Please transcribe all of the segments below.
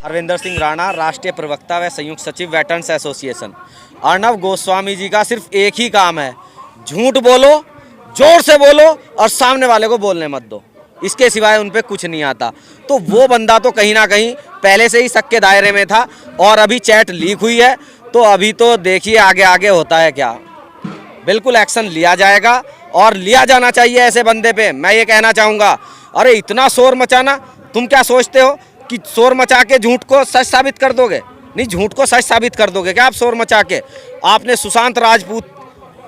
अरविंदर सिंह राणा, राष्ट्रीय प्रवक्ता व संयुक्त सचिव वेटरन्स एसोसिएशन। अर्नब गोस्वामी जी का सिर्फ एक ही काम है, झूठ बोलो, जोर से बोलो और सामने वाले को बोलने मत दो, इसके सिवाय उन पे कुछ नहीं आता। तो वो बंदा तो कहीं ना कहीं पहले से ही शक के दायरे में था और अभी चैट लीक हुई है, तो अभी तो देखिए आगे आगे होता है क्या। बिल्कुल एक्शन लिया जाएगा और लिया जाना चाहिए ऐसे बंदे पे। मैं ये कहना चाहूँगा, अरे इतना शोर मचाना, तुम क्या सोचते हो कि शोर मचा के झूठ को सच साबित कर दोगे? नहीं, झूठ को सच साबित कर दोगे क्या आप शोर मचा के? आपने सुशांत राजपूत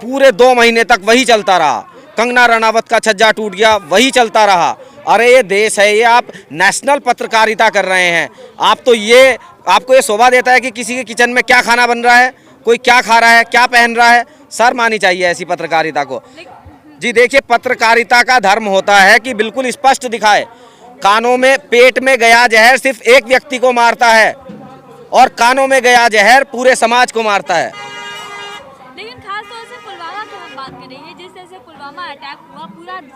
पूरे 2 महीने तक वही चलता रहा, कंगना रनावत का छज्जा टूट गया, वही चलता रहा। अरे ये देश है, ये आप नेशनल पत्रकारिता कर रहे हैं। आप तो ये, आपको ये शोभा देता है कि किसी के किचन में क्या खाना बन रहा है, कोई क्या खा रहा है, क्या पहन रहा है। शर्म आनी चाहिए ऐसी पत्रकारिता को। जी देखिए, पत्रकारिता का धर्म होता है कि बिल्कुल स्पष्ट दिखाए। कानों में, पेट में गया जहर सिर्फ एक व्यक्ति को मारता है और कानों में गया जहर पूरे समाज को मारता है। लेकिन खास तौर से पुलवामा की हम बात करेंगे, जिस तरह से पुलवामा अटैक हुआ,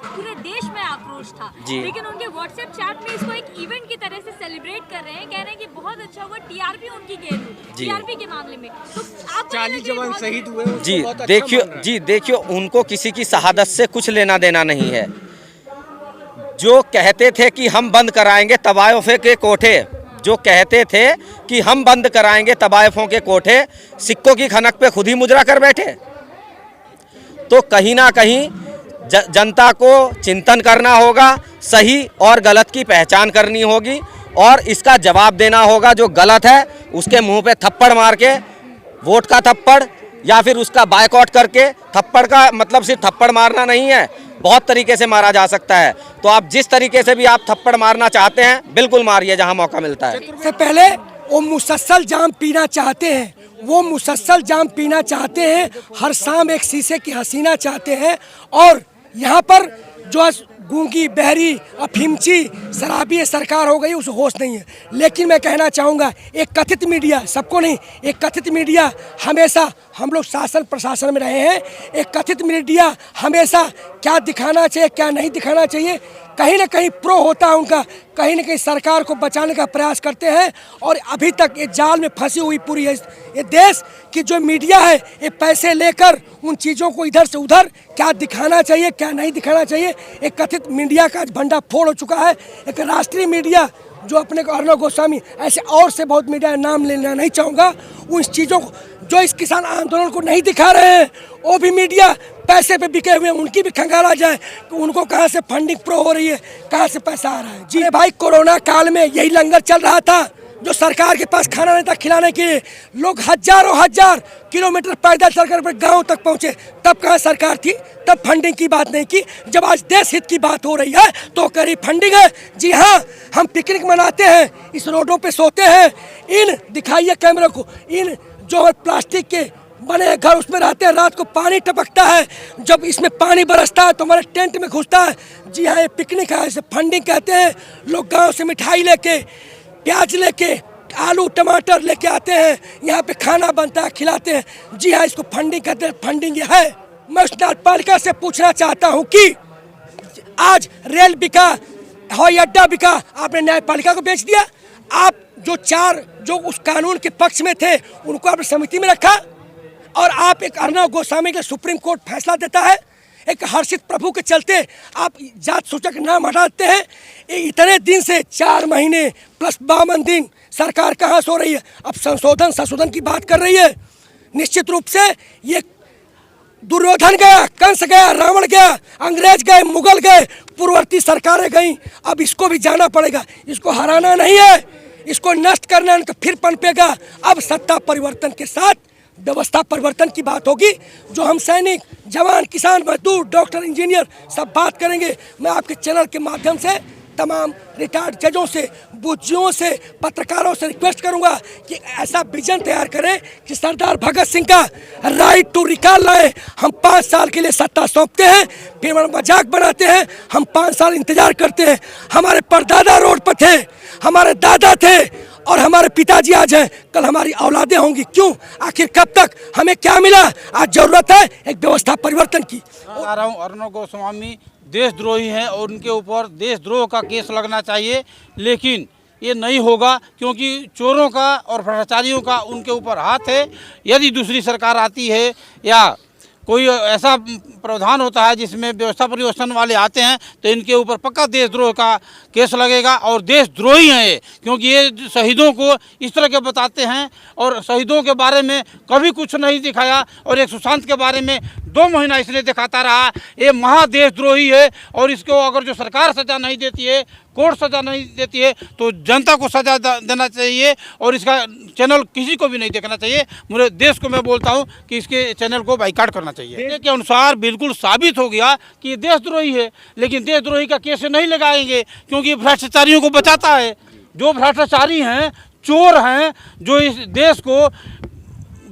पूरे देश में आक्रोश था। लेकिन उनके व्हाट्सएप चैट में इसको एक इवेंट की तरह से सेलिब्रेट कर रहे हैं, कह रहे हैं कि बहुत अच्छा हुआ, टीआरपी उनकी गेंद हुई, टीआरपी के मामले में। तो 40 जवान शहीद हुए। जी देखियो, उनको किसी की शहादत से कुछ लेना देना नहीं है। जो कहते थे कि हम बंद कराएंगे तवायफों के कोठे, जो कहते थे कि हम बंद कराएंगे तवायफों के कोठे, सिक्कों की खनक पे खुद ही मुजरा कर बैठे। तो कहीं ना कहीं जनता को चिंतन करना होगा, सही और गलत की पहचान करनी होगी और इसका जवाब देना होगा। जो गलत है उसके मुंह पे थप्पड़ मार के, वोट का थप्पड़ या फिर उसका बायकॉट करके, थप्पड़ का मतलब सिर्फ थप्पड़ मारना नहीं है, बहुत तरीके से मारा जा सकता है। तो आप जिस तरीके से भी आप थप्पड़ मारना चाहते हैं, बिल्कुल मारिए जहां मौका मिलता है। सबसे पहले वो मुसलसल जाम पीना चाहते हैं, वो मुसलसल जाम पीना चाहते हैं, हर शाम एक शीशे की हसीना चाहते हैं। और यहाँ पर जो गूंगी, बहरी, अफीमची, शराबी सरकार हो गई, उस होश नहीं है। लेकिन मैं कहना चाहूँगा, एक कथित मीडिया, सबको नहीं, एक कथित मीडिया हमेशा, हम लोग शासन प्रशासन में रहे हैं, एक कथित मीडिया हमेशा क्या दिखाना चाहिए क्या नहीं दिखाना चाहिए, कहीं ना कहीं प्रो होता है उनका, कहीं ना कहीं सरकार को बचाने का प्रयास करते हैं। और अभी तक ये जाल में फंसी हुई पूरी है ये देश की जो मीडिया है, ये पैसे लेकर उन चीज़ों को इधर से उधर क्या दिखाना चाहिए क्या नहीं दिखाना चाहिए, एक कथित मीडिया का भंडाफोड़ हो चुका है। एक राष्ट्रीय मीडिया जो अपने को, अर्नब गोस्वामी, ऐसे और से बहुत मीडिया नाम लेना नहीं चाहूँगा, उन चीज़ों को जो इस किसान आंदोलन को नहीं दिखा रहे हैं, वो भी मीडिया पैसे पे बिके हुए, उनकी भी खंगाला जाए कि उनको कहाँ से फंडिंग प्रो हो रही है, कहाँ से पैसा आ रहा है। जी भाई, कोरोना काल में यही लंगर चल रहा था, जो सरकार के पास खाना नहीं था खिलाने के लिए, लोग हजार किलोमीटर पैदल चलकर गांव तक पहुंचे, तब कहाँ सरकार थी, तब फंडिंग की बात नहीं की। जब आज देश हित की बात हो रही है तो करी फंडिंग है। जी हाँ, हम पिकनिक मनाते हैं, इस रोडों पे सोते हैं, इन दिखाइए कैमरे को, इन जो प्लास्टिक के बने घर उसमें रहते हैं, रात को पानी टपकता है, जब इसमें पानी बरसता है तो हमारे टेंट में घुसता है। जी हाँ, ये पिकनिक है, इसे फंडिंग कहते हैं। लोग गांव से मिठाई लेके, प्याज लेके, आलू टमाटर लेके आते हैं, यहाँ पे खाना बनता है, खिलाते हैं। जी हाँ, इसको फंडिंग कहते हैं, फंडिंग ये है। मैं उस न्यायपालिका से पूछना चाहता हूँ कि आज रेल बिका, हवाई अड्डा बिका, आपने न्यायपालिका को बेच दिया। आप जो उस कानून के पक्ष में थे उनको आपने समिति में रखा, और आप एक अर्नब गोस्वामी के सुप्रीम कोर्ट फैसला देता है, एक हर्षित प्रभु के चलते आप जात सूचक नाम हटा देते हैं। इतने दिन से 4 महीने प्लस 52 दिन सरकार कहाँ सो रही है? अब संशोधन की बात कर रही है। निश्चित रूप से ये दुर्योधन गया, कंस गया, रावण गया, अंग्रेज गए, मुगल गए, पूर्ववर्ती सरकारें गई, अब इसको भी जाना पड़ेगा। इसको हराना नहीं है, इसको नष्ट करना है, तो फिर पनपेगा। अब सत्ता परिवर्तन के साथ व्यवस्था परिवर्तन की बात होगी, जो हम सैनिक, जवान, किसान, मजदूर, डॉक्टर, इंजीनियर सब बात करेंगे। मैं आपके चैनल के माध्यम से तमाम रिटायर्ड जजों से, बुद्धियों से, पत्रकारों से रिक्वेस्ट करूंगा कि ऐसा विजन तैयार करें कि सरदार भगत सिंह का राइट टू रिकॉल लाए। हम 5 साल के लिए सत्ता सौंपते हैं, फिर हम मजाक बनाते हैं, हम 5 साल इंतजार करते हैं। हमारे परदादा रोड पर थे, हमारे दादा थे, और हमारे पिताजी आज हैं, कल हमारी औलादें होंगी। क्यों? आखिर कब तक? हमें क्या मिला? आज जरूरत है एक व्यवस्था परिवर्तन की। बता रहा हूँ, अर्नब गोस्वामी देशद्रोही हैं और उनके ऊपर देशद्रोह का केस लगना चाहिए। लेकिन ये नहीं होगा, क्योंकि चोरों का और भ्रष्टाचारियों का उनके ऊपर हाथ है। यदि दूसरी सरकार आती है या कोई ऐसा प्रावधान होता है जिसमें व्यवस्था परिवर्तन वाले आते हैं तो इनके ऊपर पक्का देशद्रोह का केस लगेगा। और देशद्रोही हैं ये, क्योंकि ये शहीदों को इस तरह के बताते हैं और शहीदों के बारे में कभी कुछ नहीं दिखाया, और एक सुशांत के बारे में 2 महीना इसने दिखाता रहा। ये महादेशद्रोही है, और इसको अगर जो सरकार सज़ा नहीं देती है, कोर्ट सज़ा नहीं देती है, तो जनता को सज़ा देना चाहिए, और इसका चैनल किसी को भी नहीं देखना चाहिए। मुझे देश को मैं बोलता हूँ कि इसके चैनल को बाइकाट करना चाहिए। के अनुसार बिल्कुल साबित हो गया कि ये देशद्रोही है, लेकिन देशद्रोही का केस नहीं लगाएंगे, क्योंकि भ्रष्टाचारियों को बचाता है। जो भ्रष्टाचारी हैं, चोर हैं, जो इस देश को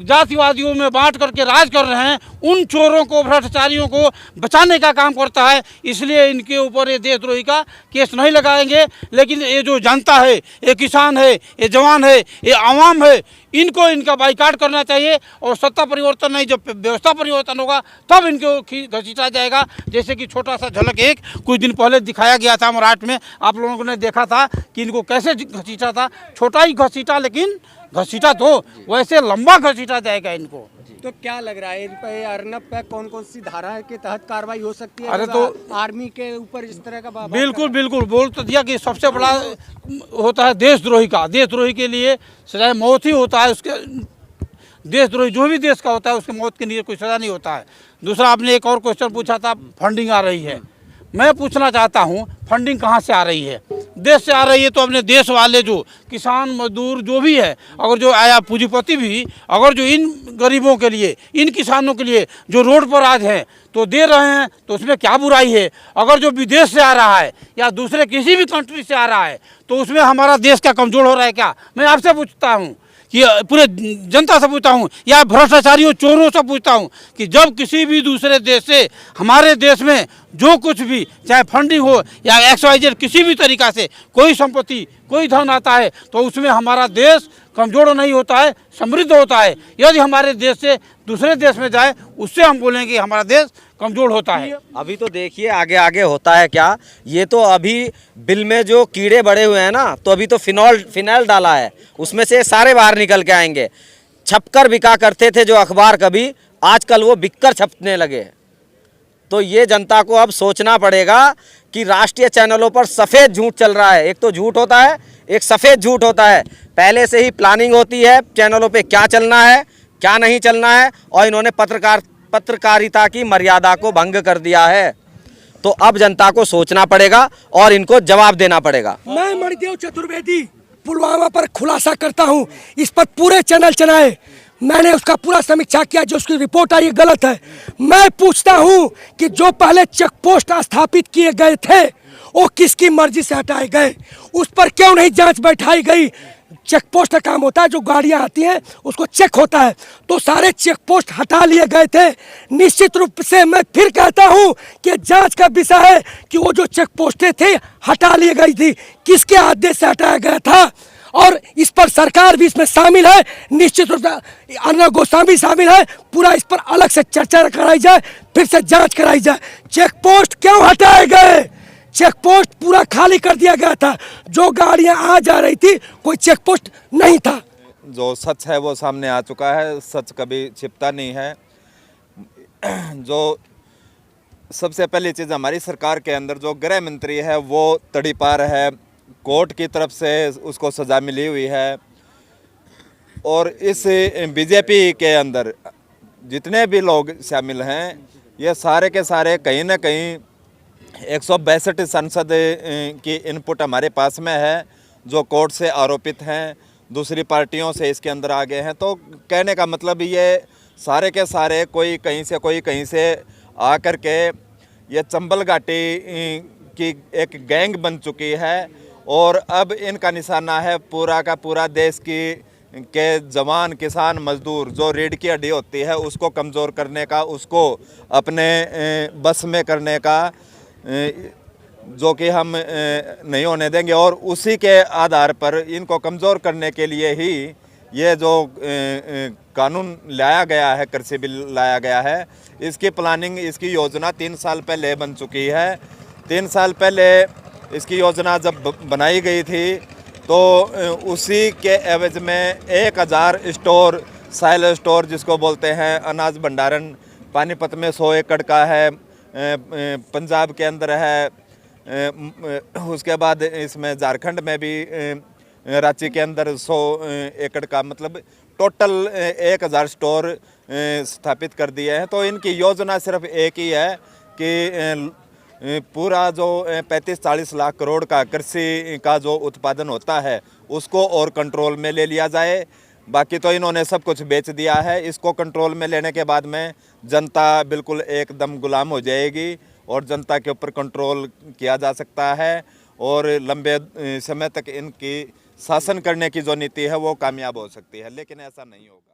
जातिवादियों में बांट करके राज कर रहे हैं, उन चोरों को, भ्रष्टाचारियों को बचाने का काम करता है। इसलिए इनके ऊपर ये देशद्रोही का केस नहीं लगाएंगे। लेकिन ये जो जनता है, ये किसान है, ये जवान है, ये आवाम है, इनको इनका बाइकाट करना चाहिए। और सत्ता परिवर्तन नहीं, जब व्यवस्था परिवर्तन होगा तब इनको घसीटा जाएगा। जैसे कि छोटा सा झलक एक कुछ दिन पहले दिखाया गया था मराठ में, आप लोगों ने देखा था कि इनको कैसे घसीटा था। छोटा ही घसीटा, लेकिन घसीटा तो वैसे लंबा घसीटा जाएगा इनको। तो क्या लग रहा है इन पे, अर्नब पे कौन कौन सी धारा के तहत कार्रवाई हो सकती है? अरे तो आर्मी के ऊपर इस तरह का बिल्कुल बिल्कुल बोल तो दिया कि सबसे बड़ा होता है देशद्रोही का। देशद्रोही के लिए सजाए मौत ही होता है। उसके देशद्रोही जो भी देश का होता है उसकी मौत के लिए कोई सज़ा नहीं होता है। दूसरा, आपने एक और क्वेश्चन पूछा था, फंडिंग आ रही है। मैं पूछना चाहता हूँ, फंडिंग कहाँ से आ रही है? देश से आ रही है। तो अपने देश वाले जो किसान मजदूर जो भी है, अगर जो आया पूंजीपति भी, अगर जो इन गरीबों के लिए, इन किसानों के लिए जो रोड पर आज हैं तो दे रहे हैं, तो उसमें क्या बुराई है? अगर जो विदेश से आ रहा है या दूसरे किसी भी कंट्री से आ रहा है तो उसमें हमारा देश क्या कमज़ोर हो रहा है क्या? मैं आपसे पूछता हूँ, कि पूरे जनता से पूछता हूँ या भ्रष्टाचारियों चोरों से पूछता हूँ कि जब किसी भी दूसरे देश से हमारे देश में जो कुछ भी, चाहे फंडिंग हो या XYZ किसी भी तरीक़ा से कोई संपत्ति, कोई धन आता है, तो उसमें हमारा देश कमज़ोर नहीं होता है, समृद्ध होता है। यदि हमारे देश से दूसरे देश में जाए, उससे हम बोलेंगे हमारा देश कमज़ोर होता है। अभी तो देखिए आगे आगे होता है क्या। ये तो अभी बिल में जो कीड़े बड़े हुए हैं ना, तो अभी तो फिनाइल डाला है, उसमें से सारे बाहर निकल के आएंगे। छपकर बिका करते थे जो अखबार कभी, आजकल वो बिककर छपने लगे। तो ये जनता को अब सोचना पड़ेगा कि राष्ट्रीय चैनलों पर सफ़ेद झूठ चल रहा है। एक तो झूठ होता है, एक सफ़ेद झूठ होता है। पहले से ही प्लानिंग होती है चैनलों पे क्या चलना है, क्या नहीं चलना है, और इन्होंने पत्रकारिता की मर्यादा को भंग कर दिया है। तो अब जनता को सोचना पड़ेगा और इनको जवाब देना पड़ेगा। मैं मणिदेव चतुर्वेदी पुलवामा पर खुलासा करता हूं। इस पर पूरे चैनल चलाए, मैंने उसका पूरा समीक्षा किया। जो उसकी रिपोर्ट आई गलत है। मैं पूछता हूं कि जो पहले चेक पोस्ट स्थापित किए गए थे वो किसकी मर्जी से हटाए गए? उस पर क्यों नहीं जांच बैठाई गई? चेक पोस्ट का काम होता है, जो गाड़ियां आती हैं उसको चेक होता है, तो सारे चेक पोस्ट हटा लिए गए थे। निश्चित रूप से मैं फिर कहता हूं कि जांच का विषय है कि वो जो चेक पोस्टें थे हटा ली गई थी, किसके आदेश से हटाया गया था, और इस पर सरकार भी इसमें शामिल है। निश्चित रूप से अर्नब गोस्वामी शामिल है। पूरा इस पर अलग से चर्चा कराई जाए, फिर से जांच कराई जाए। चेक पोस्ट क्यों हटाए गए? चेक पोस्ट पूरा खाली कर दिया गया था। जो गाड़ियां आ जा रही थी कोई चेक पोस्ट नहीं था। जो सच है वो सामने आ चुका है, सच कभी छिपता नहीं है। जो सबसे पहली चीज़, हमारी सरकार के अंदर जो गृह मंत्री है वो तड़ीपार है, कोर्ट की तरफ से उसको सज़ा मिली हुई है। और इस बीजेपी के अंदर जितने भी लोग शामिल हैं, ये सारे के सारे कहीं ना कहीं 162 सांसद की इनपुट हमारे पास में है, जो कोर्ट से आरोपित हैं, दूसरी पार्टियों से इसके अंदर आ गए हैं। तो कहने का मतलब ये सारे के सारे कोई कहीं से आ कर के ये चंबल घाटी की एक गैंग बन चुकी है। और अब इनका निशाना है पूरा का पूरा देश के जवान, किसान, मजदूर, जो रीढ़ की हड्डी होती है उसको कमज़ोर करने का, उसको अपने बस में करने का, जो कि हम नहीं होने देंगे। और उसी के आधार पर इनको कमज़ोर करने के लिए ही ये जो कानून लाया गया है, कृषि बिल लाया गया है, इसकी प्लानिंग, इसकी योजना 3 साल पहले बन चुकी है। 3 साल पहले इसकी योजना जब बनाई गई थी तो उसी के एवज में 1000 स्टोर, साइलो स्टोर जिसको बोलते हैं, अनाज भंडारण पानीपत में 100 एकड़ का है, पंजाब के अंदर है, उसके बाद इसमें झारखंड में भी रांची के अंदर 100 एकड़ का, मतलब टोटल 1000 स्टोर स्थापित कर दिए हैं। तो इनकी योजना सिर्फ एक ही है कि पूरा जो 35-40 लाख करोड़ का कृषि का जो उत्पादन होता है उसको और कंट्रोल में ले लिया जाए। बाकी तो इन्होंने सब कुछ बेच दिया है। इसको कंट्रोल में लेने के बाद में जनता बिल्कुल एकदम गुलाम हो जाएगी और जनता के ऊपर कंट्रोल किया जा सकता है और लंबे समय तक इनकी शासन करने की जो नीति है वो कामयाब हो सकती है, लेकिन ऐसा नहीं होगा।